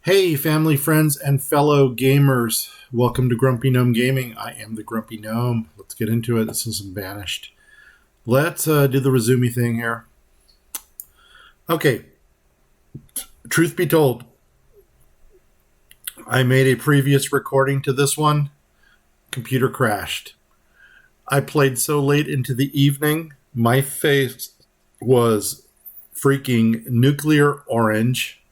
Hey, family, friends, and fellow gamers. Welcome to Grumpy Gnome Gaming. I am the Grumpy Gnome. Let's get into it. This is Banished. Let's do the resume thing here. Okay, truth be told, I made a previous recording to this one. Computer crashed. I played so late into the evening, my face was freaking nuclear orange.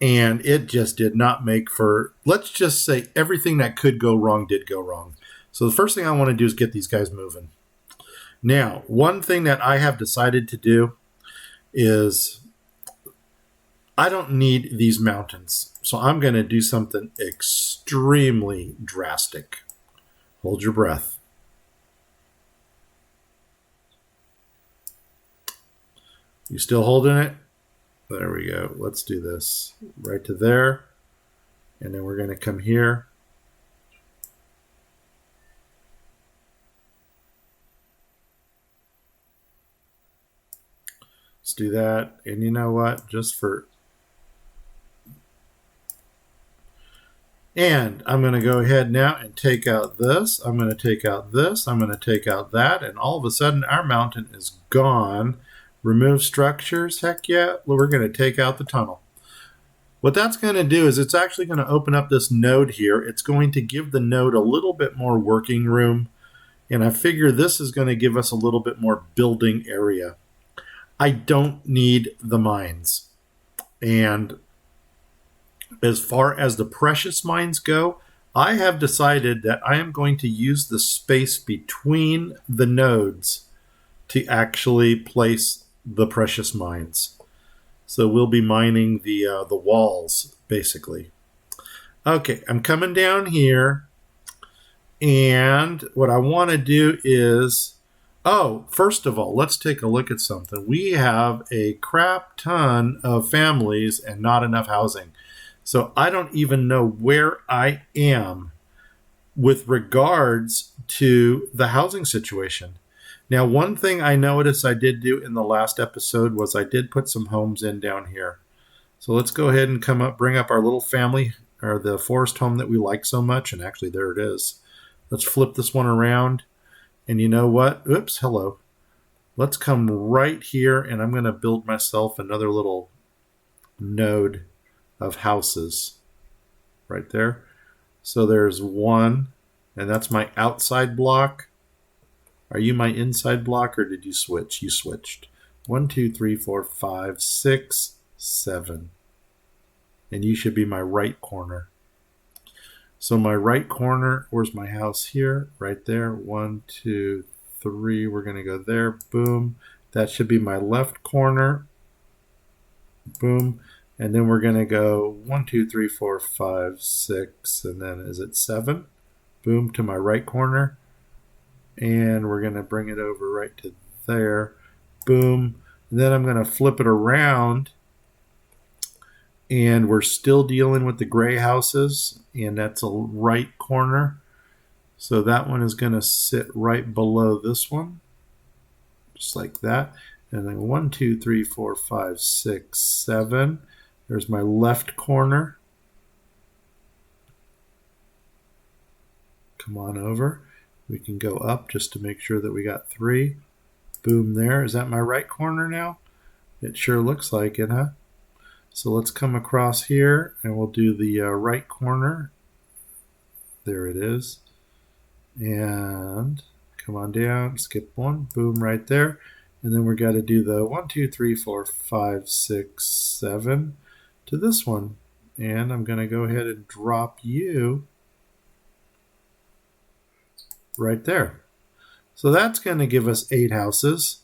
And it just did not make for, let's just say, everything that could go wrong did go wrong. So the first thing I want to do is get these guys moving. Now, one thing that I have decided to do is I don't need these mountains. So I'm going to do something extremely drastic. Hold your breath. You still holding it? There we go. Let's do this right to there. And then we're going to come here. Let's do that. And you know what? And I'm going to go ahead now and take out this. I'm going to take out this. I'm going to take out that. And all of a sudden, our mountain is gone. Remove structures, heck yeah, we're going to take out the tunnel. What that's going to do is it's actually going to open up this node here. It's going to give the node a little bit more working room, and I figure this is going to give us a little bit more building area. I don't need the mines. And as far as the precious mines go, I have decided that I am going to use the space between the nodes to actually place the precious mines. So we'll be mining the walls, basically. Okay, I'm coming down here, and what I want to do is, first of all, let's take a look at something. We have a crap ton of families and not enough housing. So I don't even know where I am with regards to the housing situation. Now, one thing I noticed I did do in the last episode was I did put some homes in down here. So let's go ahead and bring up our little family, or the forest home that we like so much. And actually, there it is. Let's flip this one around. And you know what? Oops, hello. Let's come right here, and I'm going to build myself another little node of houses right there. So there's one, and that's my outside block. Are you my inside block, or did you switch? You switched. 1, 2, 3, 4, 5, 6, 7. And you should be my right corner. So my right corner, where's my house here? Right there. 1, 2, 3. We're going to go there. Boom. That should be my left corner. Boom. And then we're going to go 1, 2, 3, 4, 5, 6. And then is it 7? Boom, to my right corner. And we're going to bring it over right to there. Boom. And then I'm going to flip it around. And we're still dealing with the gray houses. And that's a right corner. So that one is going to sit right below this one. Just like that. And then 1, 2, 3, 4, 5, 6, 7. There's my left corner. Come on over. We can go up just to make sure that we got 3. Boom there. Is that my right corner now? It sure looks like it, huh? So let's come across here, and we'll do the right corner. There it is. And come on down. Skip 1. Boom right there. And then we're got to do the 1, 2, 3, 4, 5, 6, 7 to this one. And I'm going to go ahead and drop you right there. So that's going to give us 8 houses.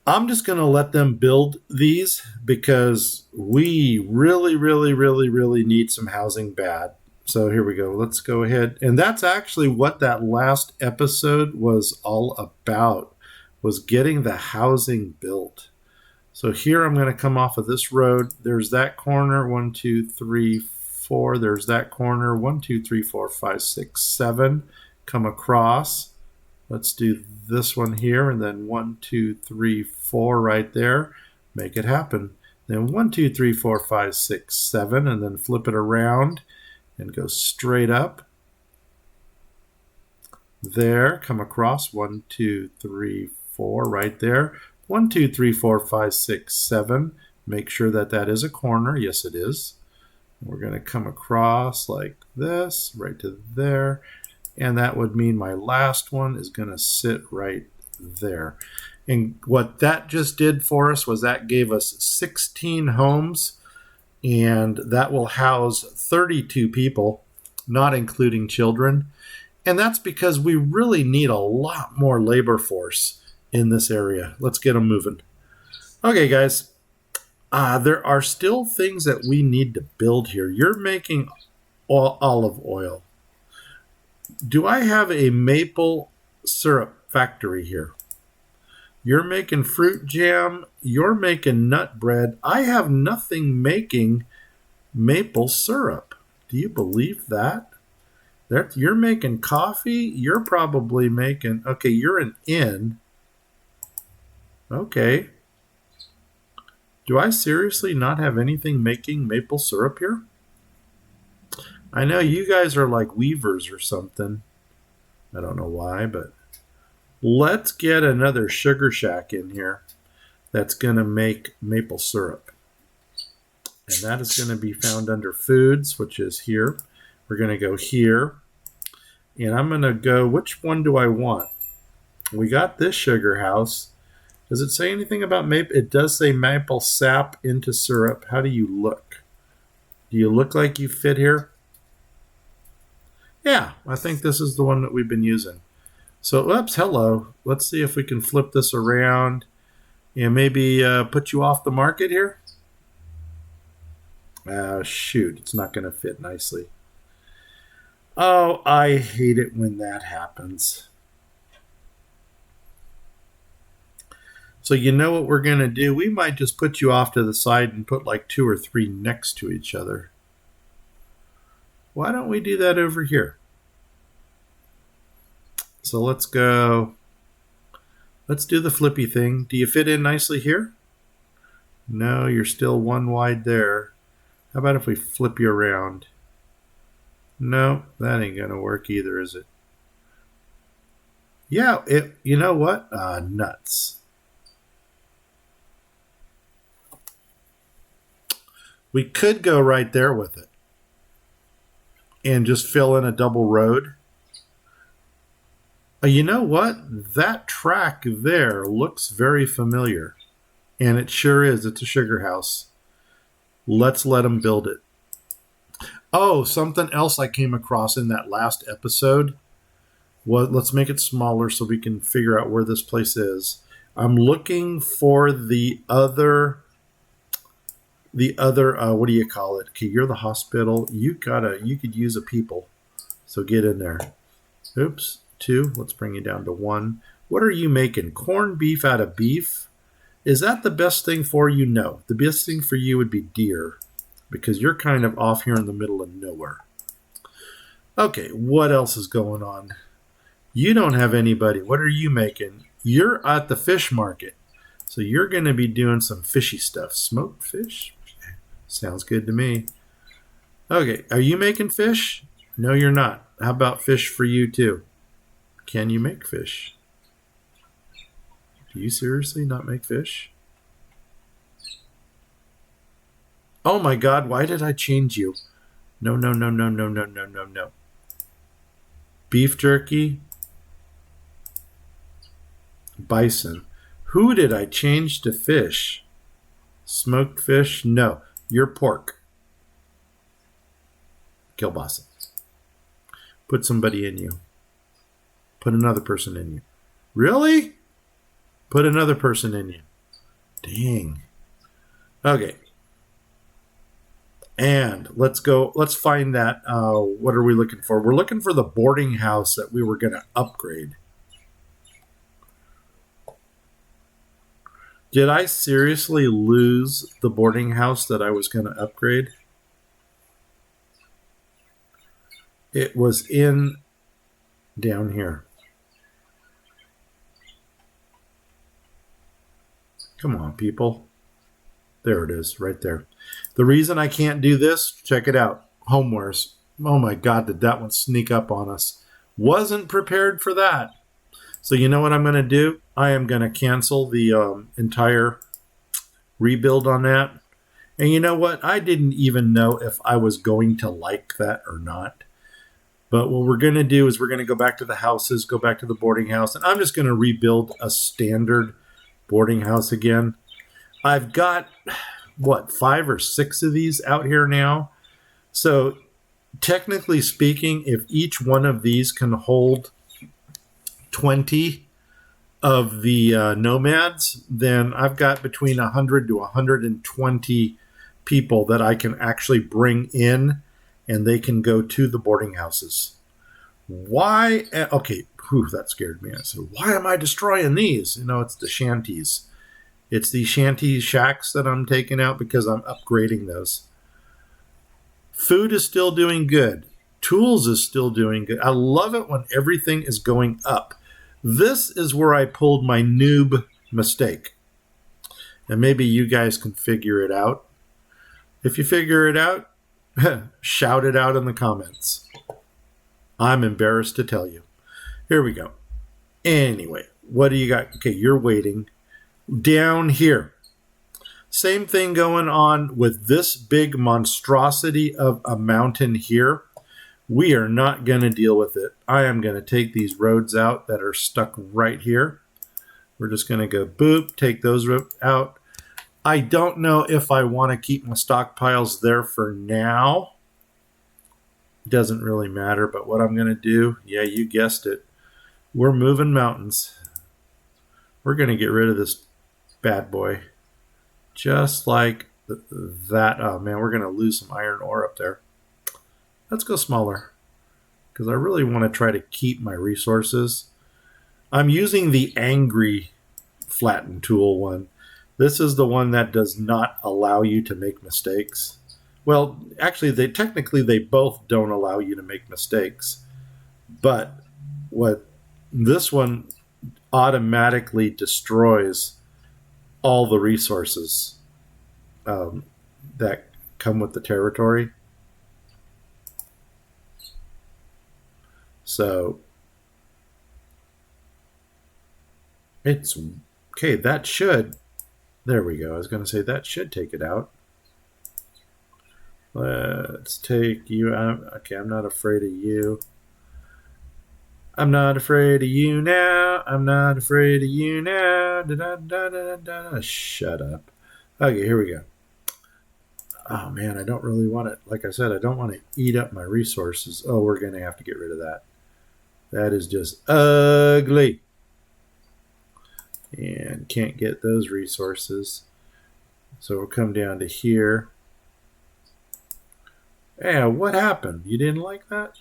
I'm just going to let them build these because we really need some housing bad. So here we go. Let's go ahead. And that's actually what that last episode was all about, was getting the housing built. So here I'm going to come off of this road. There's that corner. 1, 2, 3, 4. There's that corner. 1, 2, 3, 4, 5, 6, 7. Come across. Let's do this one here, and then 1, 2, 3, 4 right there. Make it happen. Then 1, 2, 3, 4, 5, 6, 7, and then flip it around and go straight up. There, come across 1, 2, 3, 4, right there. 1, 2, 3, 4, 5, 6, 7. Make sure that that is a corner. Yes, it is. We're going to come across like this, right to there. And that would mean my last one is going to sit right there. And what that just did for us was that gave us 16 homes, and that will house 32 people, not including children. And that's because we really need a lot more labor force in this area. Let's get them moving. Okay, guys. There are still things that we need to build here. You're making olive oil. Do I have a maple syrup factory here? You're making fruit jam. You're making nut bread. I have nothing making maple syrup. Do you believe that? You're making coffee. You're probably making... Okay, you're an inn. Okay. Do I seriously not have anything making maple syrup here? I know you guys are like weavers or something. I don't know why, but let's get another sugar shack in here that's going to make maple syrup. And that is going to be found under foods, which is here. We're going to go here. And I'm going to go, which one do I want? We got this sugar house. Does it say anything about maple? It does say maple sap into syrup. How do you look? Do you look like you fit here? Yeah, I think this is the one that we've been using. So, oops, hello. Let's see if we can flip this around and maybe put you off the market here. Shoot, it's not going to fit nicely. Oh, I hate it when that happens. So you know what we're going to do? We might just put you off to the side and put like 2 or 3 next to each other. Why don't we do that over here? So let's go. Let's do the flippy thing. Do you fit in nicely here? No, you're still one wide there. How about if we flip you around? No, that ain't going to work either, is it? Yeah, you know what? Nuts. We could go right there with it and just fill in a double road. You know what? That track there looks very familiar. And it sure is. It's a sugar house. Let's let them build it. Oh, something else I came across in that last episode. Well, let's make it smaller so we can figure out where this place is. I'm looking for the other what do you call it? Okay, you're the hospital. You could use a people. So get in there. Oops, 2. Let's bring you down to 1. What are you making? Corned beef out of beef? Is that the best thing for you? No. The best thing for you would be deer, because you're kind of off here in the middle of nowhere. Okay, what else is going on? You don't have anybody. What are you making? You're at the fish market. So you're going to be doing some fishy stuff. Smoked fish? Sounds good to me. Okay, are you making fish? No, you're not. How about fish for you too? Can you make fish? Do you seriously not make fish? Oh my God, why did I change you? No, no, no, no, no, no, no, no, no. Beef jerky? Bison. Who did I change to fish? Smoked fish? No. You're pork. Kielbasa. Put somebody in you. Put another person in you. Really? Put another person in you. Dang. Okay. And let's go. Let's find that. What are we looking for? We're looking for the boarding house that we were going to upgrade. Did I seriously lose the boarding house that I was going to upgrade? It was in down here. Come on, people. There it is, right there. The reason I can't do this, check it out. Homewares. Oh my God, did that one sneak up on us. Wasn't prepared for that. So you know what I'm going to do? I am going to cancel the entire rebuild on that. And you know what? I didn't even know if I was going to like that or not. But what we're going to do is we're going to go back to the houses, go back to the boarding house, and I'm just going to rebuild a standard boarding house again. I've got, what, 5 or 6 of these out here now. So technically speaking, if each one of these can hold 20 of the nomads, then I've got between 100 to 120 people that I can actually bring in, and they can go to the boarding houses. Why? Okay, that scared me. I said, why am I destroying these? You know, it's the shanties. It's the shanty shacks that I'm taking out because I'm upgrading those. Food is still doing good. Tools is still doing good. I love it when everything is going up. This is where I pulled my noob mistake. And maybe you guys can figure it out. If you figure it out, shout it out in the comments. I'm embarrassed to tell you. Here we go. Anyway, what do you got? Okay, you're waiting. Down here. Same thing going on with this big monstrosity of a mountain here. We are not going to deal with it. I am going to take these roads out that are stuck right here. We're just going to go boop, take those out. I don't know if I want to keep my stockpiles there for now. Doesn't really matter, but what I'm going to do, yeah, you guessed it. We're moving mountains. We're going to get rid of this bad boy. Just like that. Oh, man, we're going to lose some iron ore up there. Let's go smaller because I really want to try to keep my resources. I'm using the Angry Flatten Tool one. This is the one that does not allow you to make mistakes. Well, actually, they both don't allow you to make mistakes. But what this one automatically destroys all the resources that come with the territory. So it's okay. That should. There we go. I was going to say that should take it out. Let's take you out. Okay, I'm not afraid of you. I'm not afraid of you now. I'm not afraid of you now. Da-da-da-da-da-da. Shut up. Okay, here we go. Oh, man, I don't really want it. Like I said, I don't want to eat up my resources. Oh, we're going to have to get rid of that. That is just ugly. And can't get those resources. So we'll come down to here. Yeah, what happened? You didn't like that?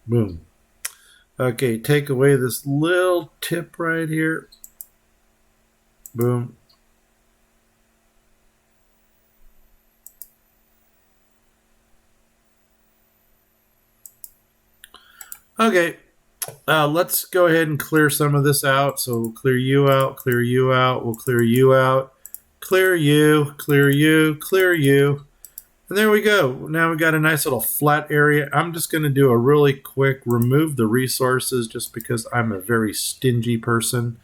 Boom. Okay, take away this little tip right here. Boom. Okay, let's go ahead and clear some of this out. So we'll clear you out, clear you out, we'll clear you out, clear you, clear you, clear you. And there we go. Now we've got a nice little flat area. I'm just going to do a really quick remove the resources just because I'm a very stingy person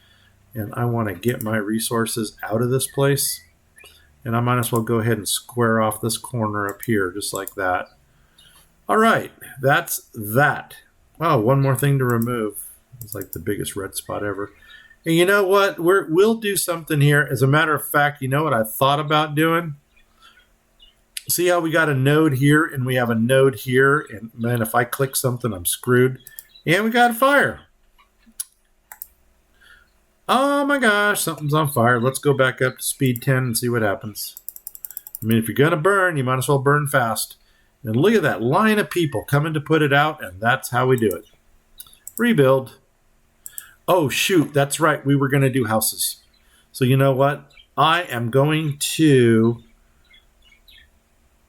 and I want to get my resources out of this place. And I might as well go ahead and square off this corner up here just like that. All right, that's that. Oh, one more thing to remove. It's like the biggest red spot ever. And you know what? We'll do something here. As a matter of fact, you know what I thought about doing? See how we got a node here and we have a node here. And man, if I click something, I'm screwed. And we got a fire. Oh my gosh, something's on fire. Let's go back up to speed 10 and see what happens. I mean, if you're going to burn, you might as well burn fast. And look at that line of people coming to put it out, and that's how we do it. Rebuild. Oh, shoot, that's right. We were going to do houses. So you know what? I am going to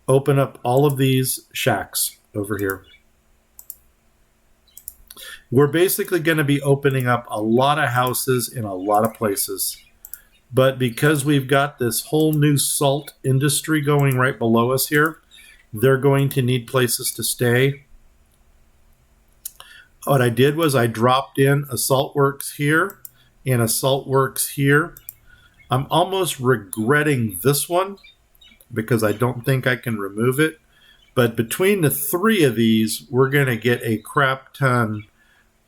open up all of these shacks over here. We're basically going to be opening up a lot of houses in a lot of places. But because we've got this whole new salt industry going right below us here, they're going to need places to stay. What I did was I dropped in a saltworks here and a saltworks here. I'm almost regretting this one because I don't think I can remove it. But between the three of these, we're going to get a crap ton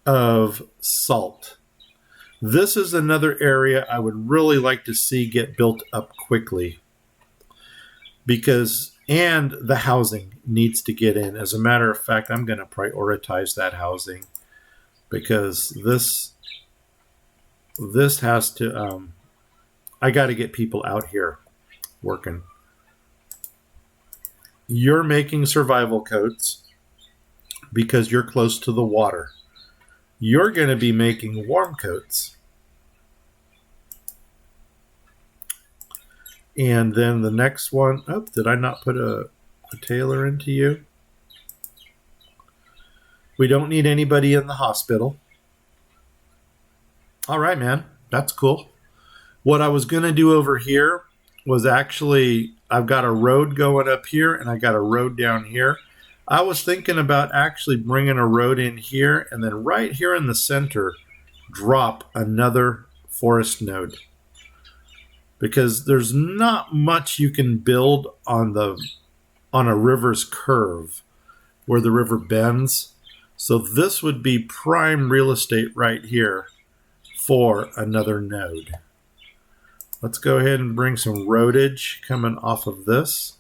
of salt. This is another area I would really like to see get built up quickly, and the housing needs to get in. As a matter of fact, I'm going to prioritize that housing because this has to, I got to get people out here working. You're making survival coats because you're close to the water. You're going to be making warm coats. And then the next one, oh, did I not put a tailor into you? We don't need anybody in the hospital. All right, man, that's cool. What I was going to do over here was actually, I've got a road going up here and I got a road down here. I was thinking about actually bringing a road in here and then right here in the center, drop another forest node. Because there's not much you can build on a river's curve where the river bends. So this would be prime real estate right here for another node. Let's go ahead and bring some roadage coming off of this.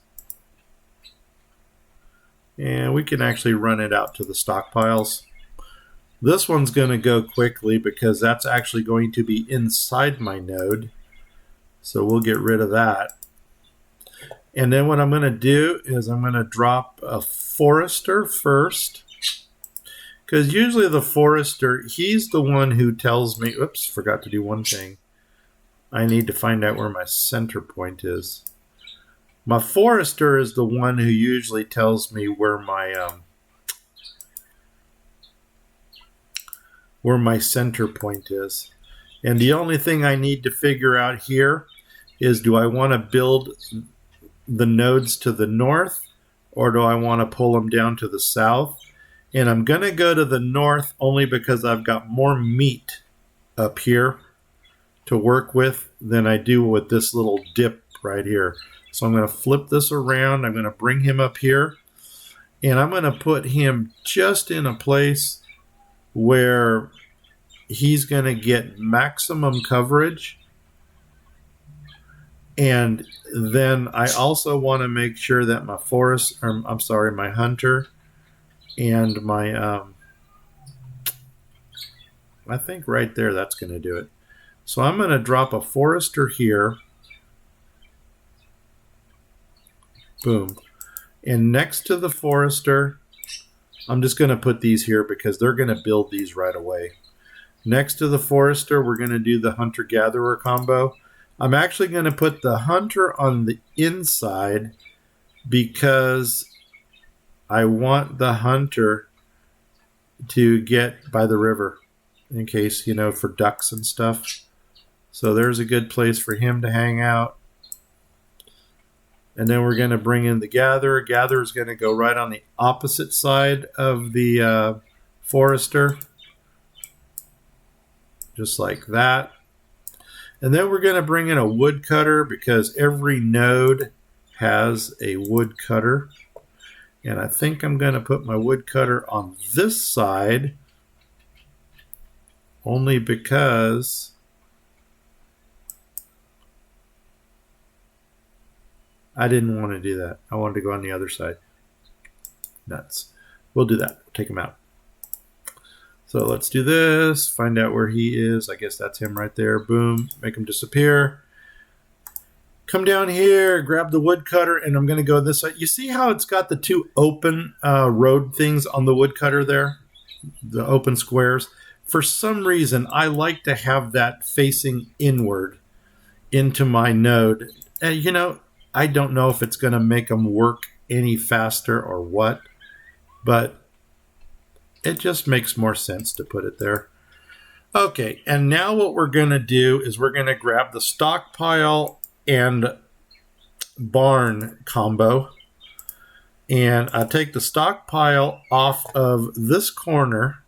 And we can actually run it out to the stockpiles. This one's going to go quickly because that's actually going to be inside my node. So we'll get rid of that. And then what I'm going to do is I'm going to drop a forester first. Because usually the forester, he's the one who tells me, oops, forgot to do one thing. I need to find out where my center point is. My forester is the one who usually tells me where my center point is. And the only thing I need to figure out here is, do I want to build the nodes to the north or do I want to pull them down to the south? And I'm going to go to the north only because I've got more meat up here to work with than I do with this little dip right here. So I'm going to flip this around. I'm going to bring him up here and I'm going to put him just in a place where he's going to get maximum coverage. And then I also want to make sure that my my hunter and my, I think right there, that's going to do it. So I'm going to drop a forester here. Boom. And next to the forester, I'm just going to put these here because they're going to build these right away. Next to the forester, we're going to do the hunter-gatherer combo. I'm actually going to put the hunter on the inside because I want the hunter to get by the river in case, for ducks and stuff. So there's a good place for him to hang out. And then we're going to bring in the gatherer. Gatherer is going to go right on the opposite side of the forester. Just like that. And then we're going to bring in a woodcutter because every node has a woodcutter. And I think I'm going to put my woodcutter on this side only because I didn't want to do that. I wanted to go on the other side. Nuts. We'll do that. We'll take him out. So let's do this. Find out where he is. I guess that's him right there. Boom. Make him disappear. Come down here. Grab the woodcutter. And I'm going to go this side. You see how it's got the two open road things on the woodcutter there? The open squares. For some reason, I like to have that facing inward into my node. And, I don't know if it's going to make them work any faster or what. But It just makes more sense to put it there. Okay, and now what we're going to do is we're going to grab the stockpile and barn combo. And I take the stockpile off of this corner,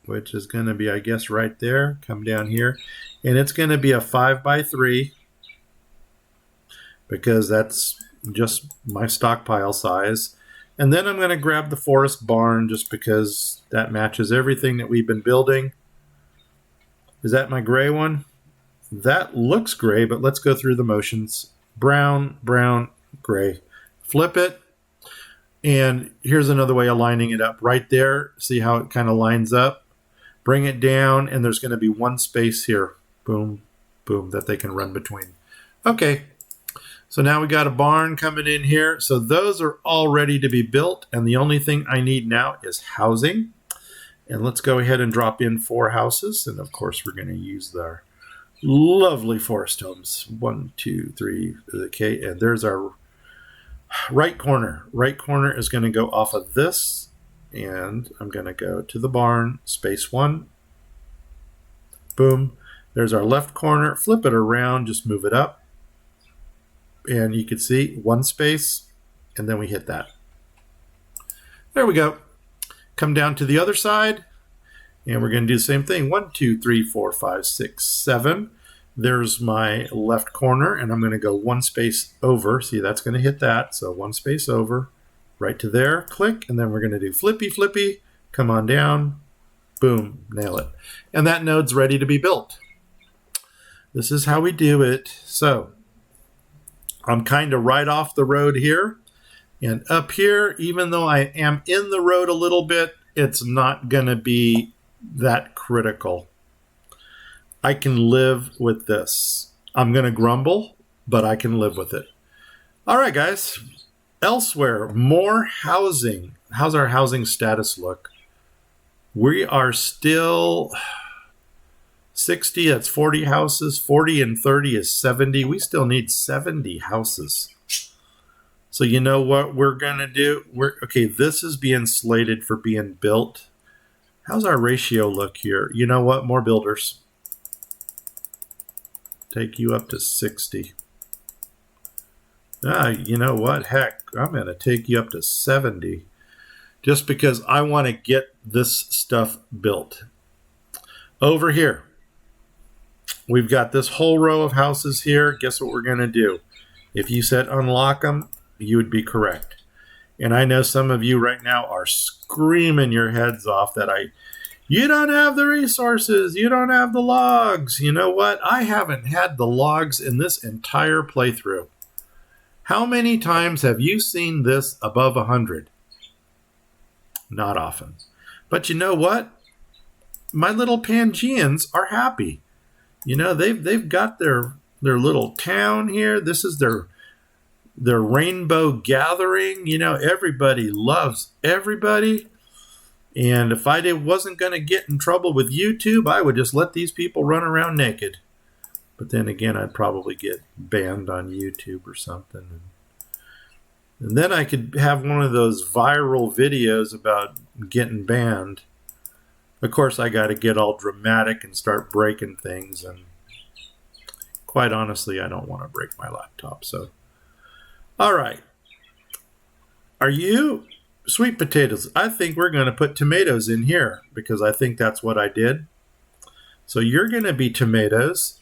which is going to be, I guess, right there. Come down here. And it's going to be a 5x3 because that's just my stockpile size. And then I'm going to grab the forest barn just because that matches everything that we've been building. Is that my gray one? That looks gray, but let's go through the motions. Brown, brown, gray. Flip it. And here's another way of lining it up. Right there, see how it kind of lines up? Bring it down, and there's going to be one space here. Boom, boom, that they can run between. Okay. So now we got a barn coming in here. So those are all ready to be built. And the only thing I need now is housing. And let's go ahead and drop in 4 houses. And of course, we're going to use their lovely forest homes. 1, 2, 3. Okay. And there's our right corner. Right corner is going to go off of this. And I'm going to go to the barn, space 1. Boom. There's our left corner. Flip it around. Just move it up. And you can see one space, and then we hit that. There we go. Come down to the other side, and we're going to do the same thing. 1, 2, 3, 4, 5, 6, 7. There's my left corner, and I'm going to go one space over. See, that's going to hit that. So one space over, right to there, click, and then we're going to do flippy, flippy. Come on down. Boom, nail it. And that node's ready to be built. This is how we do it. So I'm kind of right off the road here. And up here, even though I am in the road a little bit, it's not going to be that critical. I can live with this. I'm going to grumble, but I can live with it. All right, guys. Elsewhere, more housing. How's our housing status look? We are still 60, that's 40 houses. 40 and 30 is 70. We still need 70 houses. So you know what we're going to do? Okay, this is being slated for being built. How's our ratio look here? You know what? More builders. Take you up to 60. You know what? Heck, I'm going to take you up to 70. Just because I want to get this stuff built. Over here. We've got this whole row of houses here. Guess what we're going to do? If you said unlock them, you would be correct. And I know some of you right now are screaming your heads off that you don't have the resources. You don't have the logs. You know what? I haven't had the logs in this entire playthrough. How many times have you seen this above 100? Not often. But you know what? My little Pangaeans are happy. You know, they've got their little town here. This is their rainbow gathering. You know, everybody loves everybody. And if I wasn't going to get in trouble with YouTube, I would just let these people run around naked. But then again, I'd probably get banned on YouTube or something. And then I could have one of those viral videos about getting banned. Of course, I got to get all dramatic and start breaking things. And quite honestly, I don't want to break my laptop. So, all right. Are you sweet potatoes? I think we're going to put tomatoes in here because I think that's what I did. So you're going to be tomatoes.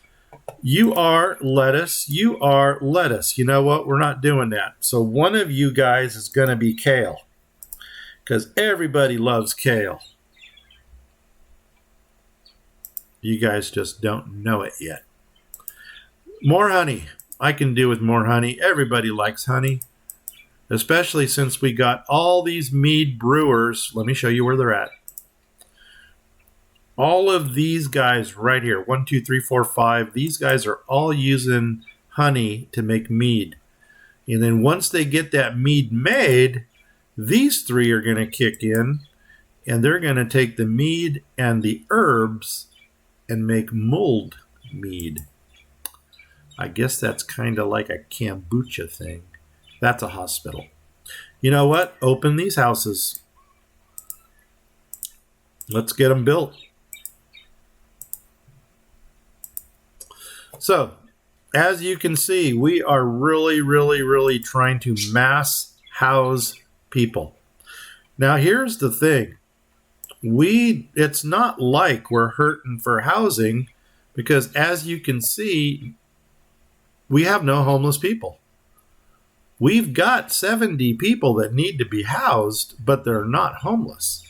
You are lettuce. You are lettuce. You know what? We're not doing that. So one of you guys is going to be kale because everybody loves kale. You guys just don't know it yet. More honey. I can do with more honey. Everybody likes honey, especially since we got all these mead brewers. Let me show you where they're at. All of these guys right here, 1, 2, 3, 4, 5, these guys are all using honey to make mead. And then once they get that mead made, these 3 are going to kick in, and they're going to take the mead and the herbs and make mulled mead. I guess that's kind of like a kombucha thing. That's a hospital. You know what? Open these houses. Let's get them built. So, as you can see, we are really trying to mass house people. Now, here's the thing. It's not like we're hurting for housing, because as you can see, we have no homeless people. We've got 70 people that need to be housed, but they're not homeless.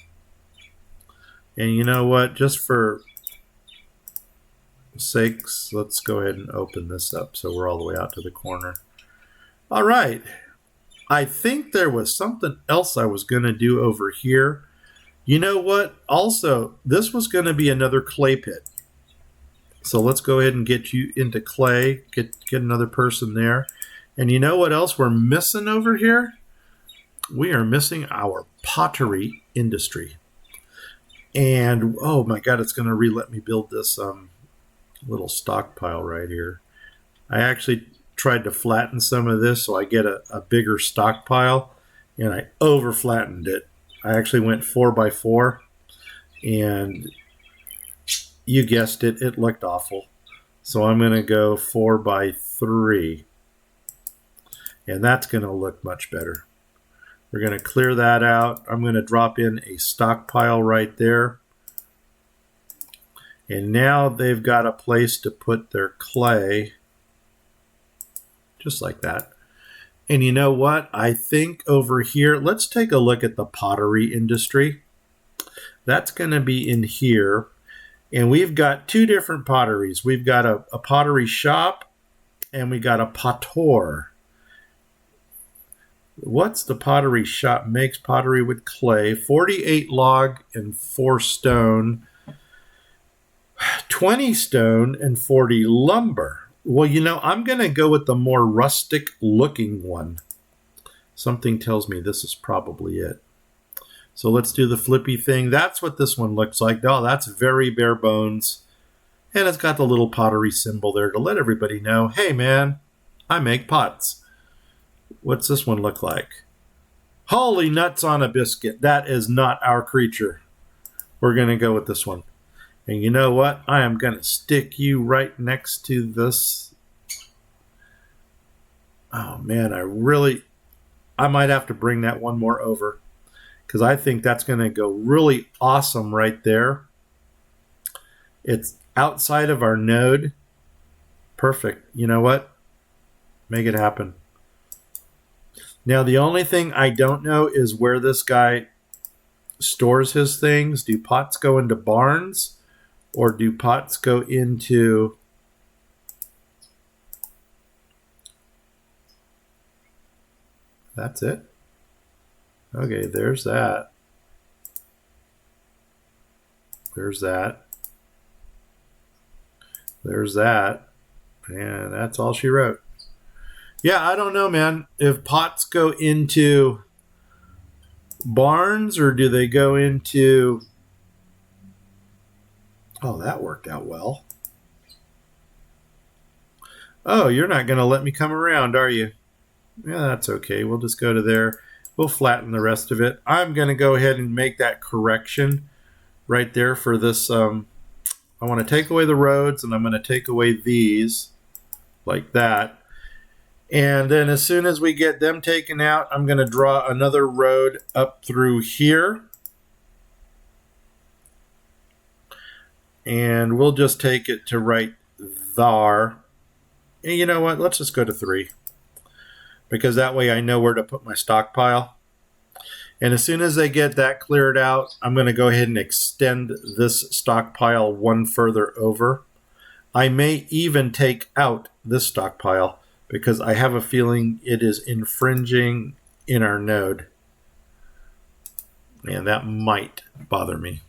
And you know what? Just for sakes, let's go ahead and open this up so we're all the way out to the corner. All right. I think there was something else I was going to do over here. You know what? Also, this was going to be another clay pit. So let's go ahead and get you into clay, get another person there. And you know what else we're missing over here? We are missing our pottery industry. And oh my God, it's going to let me build this little stockpile right here. I actually tried to flatten some of this so I get a bigger stockpile, and I over flattened it. I actually went 4x4, and you guessed it, it looked awful. So I'm going to go 4x3, and that's going to look much better. We're going to clear that out. I'm going to drop in a stockpile right there. And now they've got a place to put their clay, just like that. And you know what? I think over here, let's take a look at the pottery industry. That's going to be in here. And we've got two different potteries. We've got a pottery shop, and we got a pottor. What's the pottery shop? Makes pottery with clay, 48 log and 4 stone, 20 stone and 40 lumber. Well, you know, I'm going to go with the more rustic looking one. Something tells me this is probably it. So let's do the flippy thing. That's what this one looks like. Oh, that's very bare bones. And it's got the little pottery symbol there to let everybody know, hey man, I make pots. What's this one look like? Holy nuts on a biscuit. That is not our creature. We're going to go with this one. And you know what? I am going to stick you right next to this. Oh man, I might have to bring that one more over, because I think that's going to go really awesome right there. It's outside of our node. Perfect. You know what? Make it happen. Now, the only thing I don't know is where this guy stores his things. Do pots go into barns, or do pots go into... That's it? Okay, there's that. There's that. There's that. And that's all she wrote. Yeah, I don't know, man. If pots go into barns, or do they go into... Oh, that worked out well. Oh, you're not going to let me come around, are you? Yeah, that's okay. We'll just go to there. We'll flatten the rest of it. I'm going to go ahead and make that correction right there for this. I want to take away the roads, and I'm going to take away these like that. And then as soon as we get them taken out, I'm going to draw another road up through here. And we'll just take it to right there. And you know what? Let's just go to 3. Because that way I know where to put my stockpile. And as soon as I get that cleared out, I'm going to go ahead and extend this stockpile one further over. I may even take out this stockpile, because I have a feeling it is infringing in our node. And that might bother me.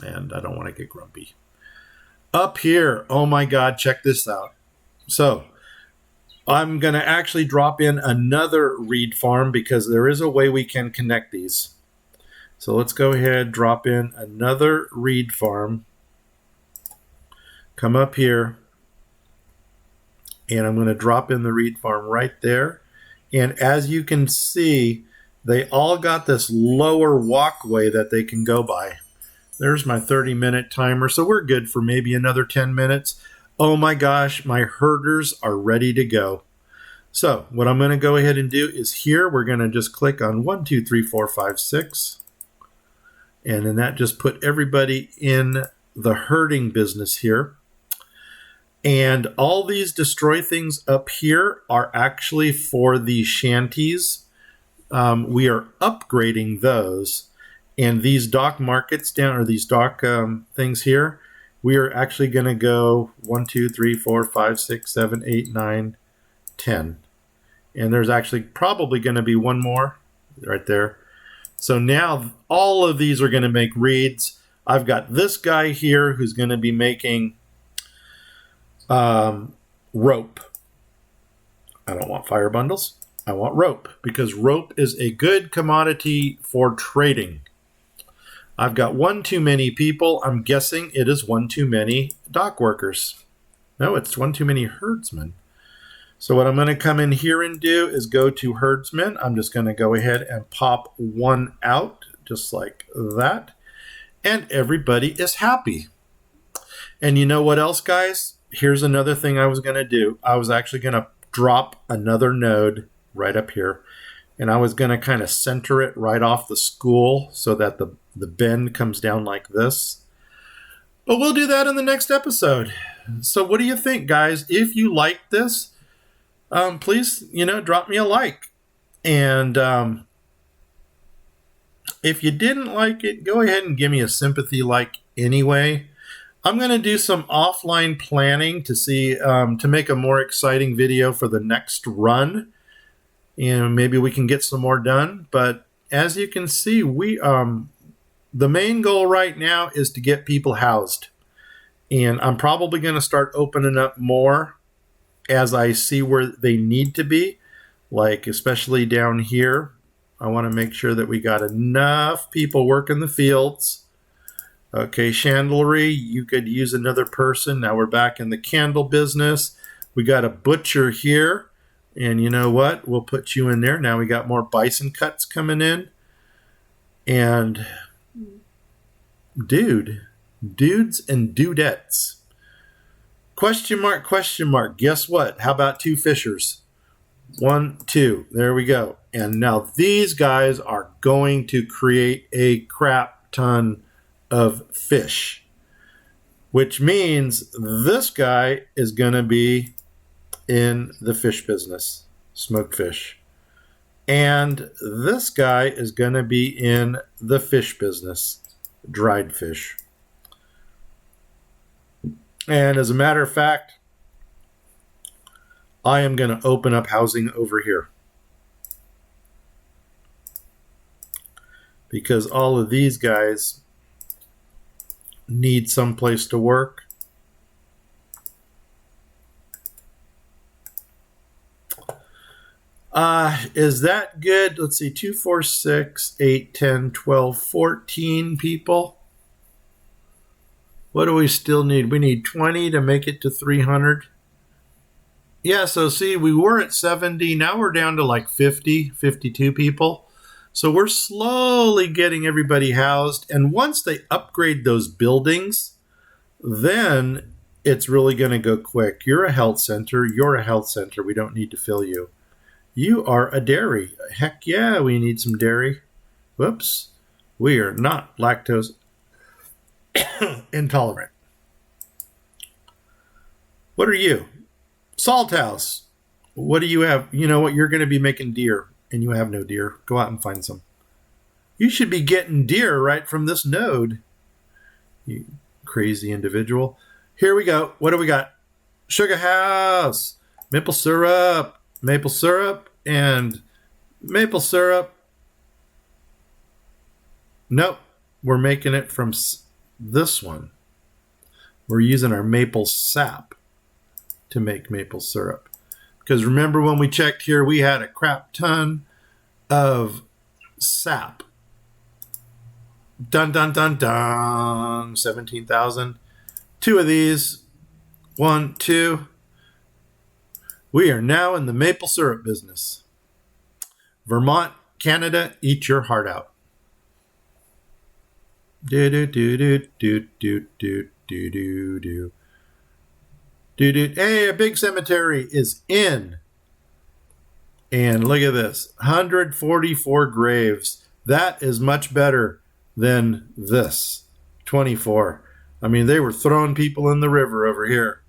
And I don't want to get grumpy. Up here, oh my God, check this out. So I'm going to actually drop in another reed farm, because there is a way we can connect these. So let's go ahead, drop in another reed farm. Come up here. And I'm going to drop in the reed farm right there. And as you can see, They all got this lower walkway that they can go by. There's my 30-minute timer, so we're good for maybe another 10 minutes. Oh my gosh, my herders are ready to go. So what I'm going to go ahead and do is here, we're going to just click on 1, 2, 3, 4, 5, 6. And then that just put everybody in the herding business here. And all these destroy things up here are actually for the shanties. We are upgrading those. And these dock markets down, or these dock things here, we are actually going to go 1, 2, 3, 4, 5, 6, 7, 8, 9, 10. And there's actually probably going to be one more right there. So now all of these are going to make reeds. I've got this guy here who's going to be making rope. I don't want fire bundles. I want rope, because rope is a good commodity for trading. I've got one too many people. I'm guessing it is one too many dock workers. No, it's one too many herdsmen. So what I'm going to come in here and do is go to herdsmen. I'm just going to go ahead and pop one out just like that. And everybody is happy. And you know what else, guys? Here's another thing I was going to do. I was actually going to drop another node right up here. And I was going to kind of center it right off the school so that the bend comes down like this. But we'll do that in the next episode. So what do you think, guys? If you like this, please, drop me a like. And if you didn't like it, go ahead and give me a sympathy like anyway. I'm going to do some offline planning to see, to make a more exciting video for the next run. And maybe we can get some more done. But as you can see, the main goal right now is to get people housed. And I'm probably going to start opening up more as I see where they need to be, like especially down here. I want to make sure that we got enough people working the fields. Okay, chandlery, you could use another person. Now we're back in the candle business. We got a butcher here, and you know what? We'll put you in there. Now we got more bison cuts coming in. And dudes and dudettes. Question mark, question mark. Guess what? How about 2 fishers? 1, 2. There we go. And now these guys are going to create a crap ton of fish, which means this guy is going to be in the fish business, smoked fish. And this guy is going to be in the fish business, dried fish. And as a matter of fact, I am going to open up housing over here, because all of these guys need some place to work. Is that good? Let's see, 2, 4, 6, 8, 10, 12, 14 people. What do we still need? We need 20 to make it to 300. Yeah, so see, we were at 70. Now we're down to like 50, 52 people. So we're slowly getting everybody housed. And once they upgrade those buildings, then it's really going to go quick. You're a health center. You're a health center. We don't need to fill you. You are a dairy. Heck yeah, we need some dairy. Whoops. We are not lactose intolerant. What are you? Salt house. What do you have? You know what? You're going to be making deer, and you have no deer. Go out and find some. You should be getting deer right from this node. You crazy individual. Here we go. What do we got? Sugar house. Maple syrup, and maple syrup. Nope. We're making it from this one. We're using our maple sap to make maple syrup. Because remember when we checked here, we had a crap ton of sap. Dun, dun, dun, dun. 17,000. 2 of these. 1, 2. We are now in the maple syrup business. Vermont Canada, eat your heart out. Do do do do do do do do do do do do. Hey, a big cemetery is in. And look at this, 144 graves. That is much better than this, 24. I mean, they were throwing people in the river over here.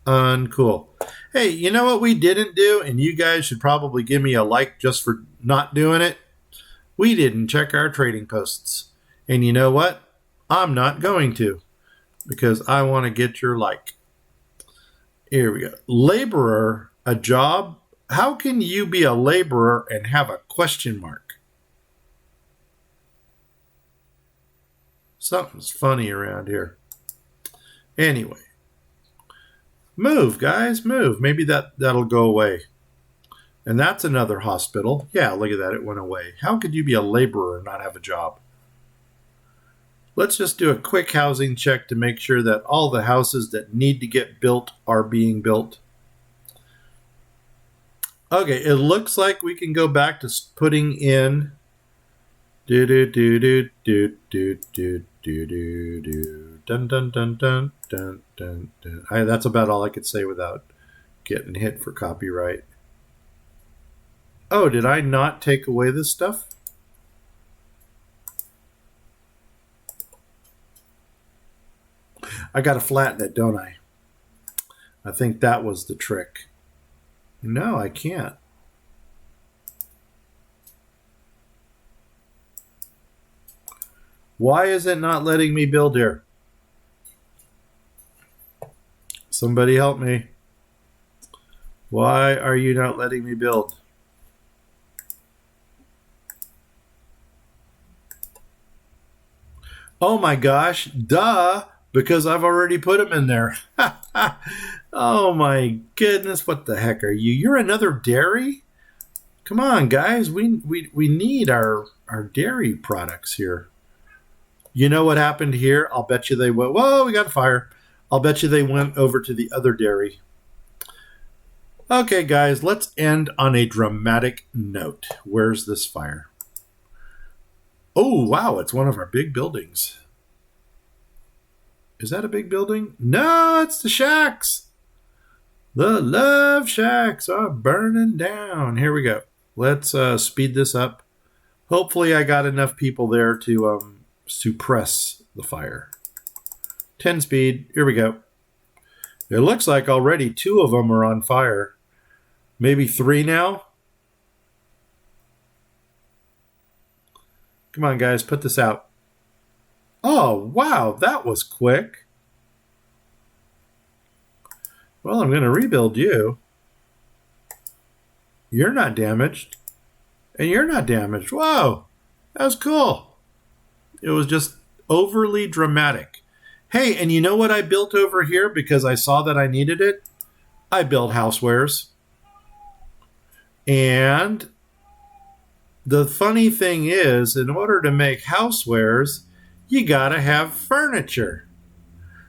Uncool. Hey, you know what we didn't do? And you guys should probably give me a like just for not doing it. We didn't check our trading posts. And you know what? I'm not going to, because I want to get your like. Here we go. Laborer, a job. How can you be a laborer and have a question mark? Something's funny around here. Anyway. Move, guys, move. Maybe that'll go away. And that's another hospital. Yeah, look at that. It went away. How could you be a laborer and not have a job? Let's just do a quick housing check to make sure that all the houses that need to get built are being built. Okay, it looks like we can go back to putting in do do do do do do do do do do dun dun dun dun dun dun dun. That's about all I could say without getting hit for copyright. Oh, did I not take away this stuff? I got to flatten it, don't I? I think that was the trick. No, I can't. Why is it not letting me build here? Somebody help me. Why are you not letting me build? Oh my gosh, duh, because I've already put them in there. Oh my goodness, what the heck are you? You're another dairy? Come on, guys, we need our dairy products here. You know what happened here? I'll bet you they went, whoa, we got a fire. I'll bet you they went over to the other dairy. Okay, guys, let's end on a dramatic note. Where's this fire? Oh, wow, it's one of our big buildings. Is that a big building? No, it's the shacks. The love shacks are burning down. Here we go. Let's speed this up. Hopefully I got enough people there to suppress the fire. 10 speed. Here we go. It looks like already 2 of them are on fire. Maybe 3 now. Come on, guys, put this out. Oh, wow, that was quick. Well, I'm going to rebuild you. You're not damaged. And you're not damaged. Whoa, that was cool. It was just overly dramatic. Hey, and you know what I built over here because I saw that I needed it? I built housewares. And the funny thing is, in order to make housewares, you gotta have furniture.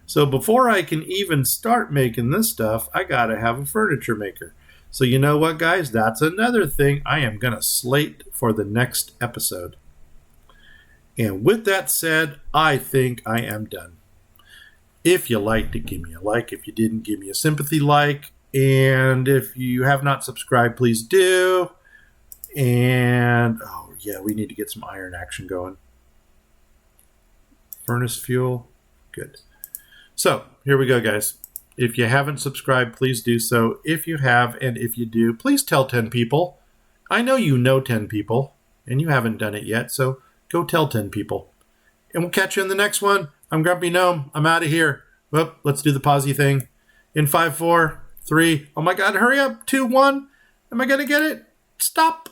So before I can even start making this stuff, I gotta have a furniture maker. So you know what, guys? That's another thing I am gonna slate for the next episode. And with that said, I think I am done. If you liked it, give me a like. If you didn't, give me a sympathy like. And if you have not subscribed, please do. And, oh yeah, we need to get some iron action going. Furnace fuel, good. So, here we go, guys. If you haven't subscribed, please do so. If you have, and if you do, please tell 10 people. I know you know 10 people, and you haven't done it yet, so go tell 10 people. And we'll catch you in the next one. I'm Grumpy Gnome. I'm out of here. Whoop, let's do the pausey thing. In 5, 4, 3. Oh my God, hurry up. 2, 1. Am I going to get it? Stop.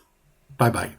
Bye-bye.